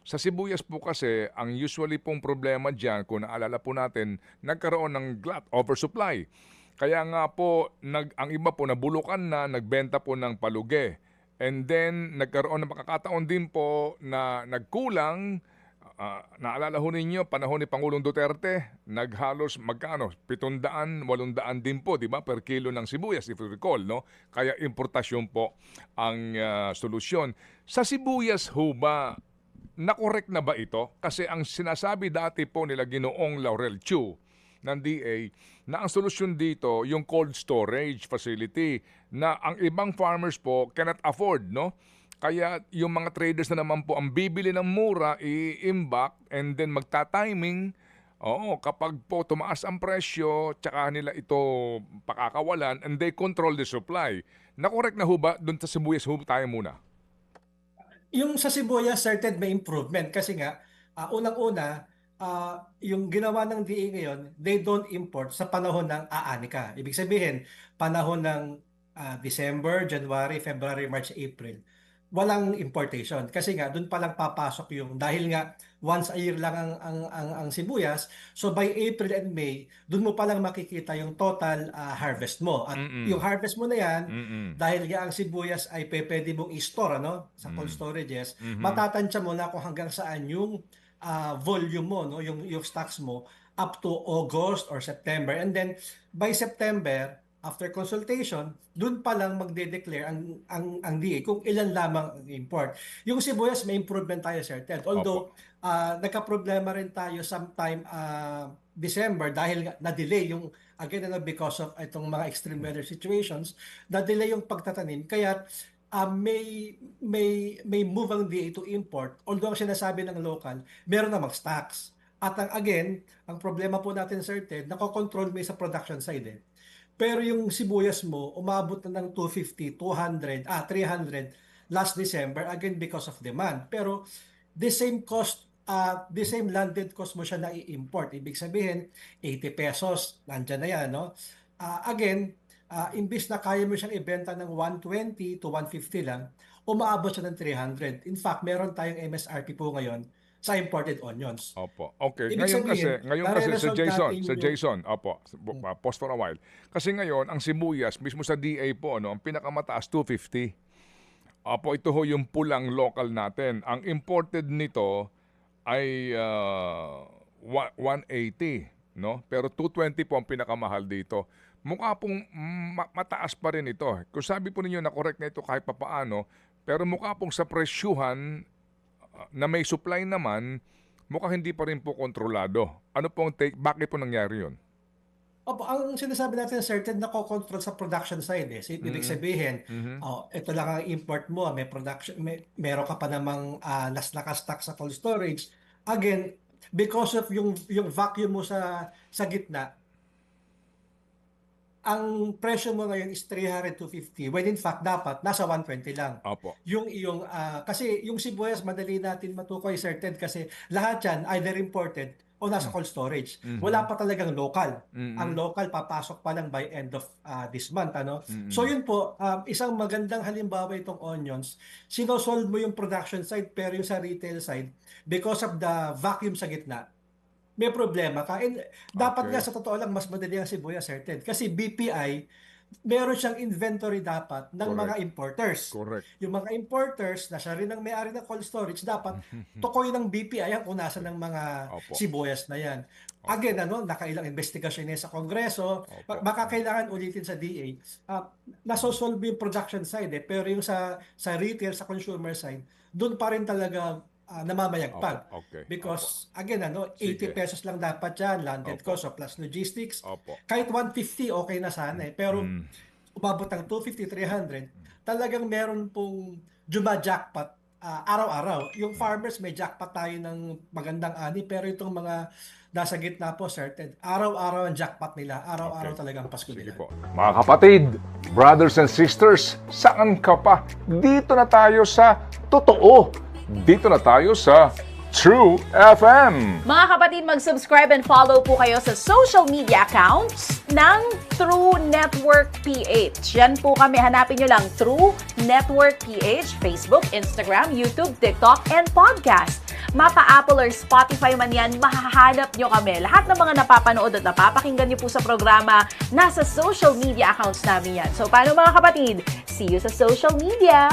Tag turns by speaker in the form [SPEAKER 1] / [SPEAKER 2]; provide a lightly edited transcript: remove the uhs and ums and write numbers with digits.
[SPEAKER 1] Sa sibuyas po kasi, ang usually pong problema diyan kung naalala po natin, nagkaroon ng glut, oversupply. Kaya nga po, ang iba po nabulukan na, nagbenta po ng palugi. And then, nagkaroon ng pagkakataon din po na nagkulang. Naalala ho ninyo, panahon ni Pangulong Duterte, naghalos magkano? 700, 800 din po, di ba? Per kilo ng sibuyas, if you recall, no? Kaya importasyon po ang solusyon. Sa sibuyas ho ba, nakorek na ba ito? Kasi ang sinasabi dati po nila Ginoong Laurel Chu ng DA na ang solusyon dito yung cold storage facility na ang ibang farmers po cannot afford, no? Kaya yung mga traders na naman po ang bibili ng mura, i-imbak and then magta-timing. Oo, kapag po tumaas ang presyo, tsaka nila ito pakakawalan and they control the supply. Nakorek na ho ba? Doon sa sibuyas ho tayo muna.
[SPEAKER 2] Yung sa sibuyas, certain may improvement kasi nga, unang-una, yung ginawa ng DA ngayon, they don't import sa panahon ng aanika. Ibig sabihin, panahon ng December, January, February, March, April, walang importation. Kasi nga, doon palang papasok yung, dahil nga, once a year lang ang sibuyas, so by April and May, doon mo palang makikita yung total harvest mo. At yung harvest mo na yan,
[SPEAKER 1] Mm-mm.
[SPEAKER 2] dahil nga ang sibuyas ay pwede mong i-store sa cold storages, matatansya mo na kung hanggang saan yung volume mo, no, yung stocks mo up to August or September. And then by September, after consultation, dun pa lang magde-declare ang DA kung ilan lamang ang import. Yung sibuyas, may improvement tayo, Sir Ted. Although,
[SPEAKER 1] Opo.
[SPEAKER 2] nagka-problema rin tayo sometime December dahil na-delay yung again because of itong mga extreme weather situations, na-delay yung pagtatanim. Kaya may move ang DA to import. Although ang sinasabi ng local, meron namang stocks. At again, ang problema po natin, Sir Ted, nakokontrol mo sa production side Pero yung sibuyas mo, umabot na ng 250, 200, 300 last December, again because of demand. Pero the same cost, the same landed cost mo siya na i-import. Ibig sabihin, 80 pesos, nandyan na yan, no? Again, imbis na kaya mo siyang ibenta ng 120 to 150 lang, umaabot siya ng 300. In fact, meron tayong MSRP po ngayon sa imported onions.
[SPEAKER 1] Opo. Okay.
[SPEAKER 2] Ibig sabihin,
[SPEAKER 1] Ngayon kasi
[SPEAKER 2] nare-resolve natin
[SPEAKER 1] Sa
[SPEAKER 2] yung
[SPEAKER 1] Jason, opo, pause for a while. Kasi ngayon, ang sibuyas, mismo sa DA po, ano, ang pinakamataas, 250. Opo, ito ho yung pulang local natin. Ang imported nito ay 180, no? Pero 220 po ang pinakamahal dito. Mukha pong mataas pa rin ito. Kung sabi po ninyo na correct na ito kahit papaano, pero mukha pong sa presyuhan na may supply naman, mukhang hindi pa rin po kontrolado. Ano pong take? Bakit po nangyari yun?
[SPEAKER 2] Opo, ang sinasabi natin certain na control sa production side Ibig
[SPEAKER 1] Mhm.
[SPEAKER 2] sabihin,
[SPEAKER 1] Mhm.
[SPEAKER 2] ito lang ang import mo, may production, meron ka pa namang nakastock sa cold storage. Again, because of yung vacuum mo sa gitna, ang presyo mo ngayon is 300 to 50 when in fact dapat nasa 120 lang.
[SPEAKER 1] Opo.
[SPEAKER 2] Yung iyong kasi yung sibuyas madali natin matukoy certain kasi lahat yan either imported o nasa cold storage. Wala
[SPEAKER 1] Mhm.
[SPEAKER 2] pa talagang local. Ang
[SPEAKER 1] Mhm.
[SPEAKER 2] local papasok pa lang by end of this month So
[SPEAKER 1] Mhm.
[SPEAKER 2] yun po, isang magandang halimbawa itong onions. Sinosolve mo yung production side pero yung sa retail side because of the vacuum sa gitna may problema ka. And dapat nga
[SPEAKER 1] Okay.
[SPEAKER 2] sa totoo lang mas madali ang sibuyas, Sir Ted. Kasi BPI, meron siyang inventory dapat ng mga
[SPEAKER 1] Correct.
[SPEAKER 2] importers.
[SPEAKER 1] Correct.
[SPEAKER 2] Yung mga importers na siya rin ang may-ari ng cold storage, dapat tukoy ng BPI ang kung nasa ng mga
[SPEAKER 1] Opo.
[SPEAKER 2] sibuyas na yan. Again,
[SPEAKER 1] Opo.
[SPEAKER 2] nakailang investigasyon sa Kongreso,
[SPEAKER 1] Opo.
[SPEAKER 2] baka kailangan ulitin sa DA. Nasosolve yung production side pero yung sa retail, sa consumer side, doon pa rin talaga
[SPEAKER 1] Opo.
[SPEAKER 2] namamayagpag.
[SPEAKER 1] Okay. Opo.
[SPEAKER 2] Because, again, 80
[SPEAKER 1] Sige.
[SPEAKER 2] pesos lang dapat yan, landed
[SPEAKER 1] Opo.
[SPEAKER 2] cost o plus logistics.
[SPEAKER 1] Opo.
[SPEAKER 2] Kahit 150, okay na sana Pero,
[SPEAKER 1] Mm.
[SPEAKER 2] umabot ng 250, 300, talagang meron pong juma-jackpot araw-araw. Yung farmers, may jackpot tayo ng magandang ani, pero itong mga nasa gitna po, certain, araw-araw ang jackpot nila. Araw-araw
[SPEAKER 1] Okay.
[SPEAKER 2] talagang Pasko
[SPEAKER 1] Sige
[SPEAKER 2] nila.
[SPEAKER 1] po. Mga kapatid, brothers and sisters, saan ka pa? Dito na tayo sa totoo. Dito na tayo sa True FM.
[SPEAKER 3] Mga kapatid, mag-subscribe and follow po kayo sa social media accounts ng True Network PH. Yan po kami. Hanapin nyo lang True Network PH, Facebook, Instagram, YouTube, TikTok, and podcast. Mapa Apple or Spotify man yan, mahahanap nyo kami. Lahat ng mga napapanood at napapakinggan nyo po sa programa, nasa social media accounts namin yan. So, paano mga kapatid? See you sa social media!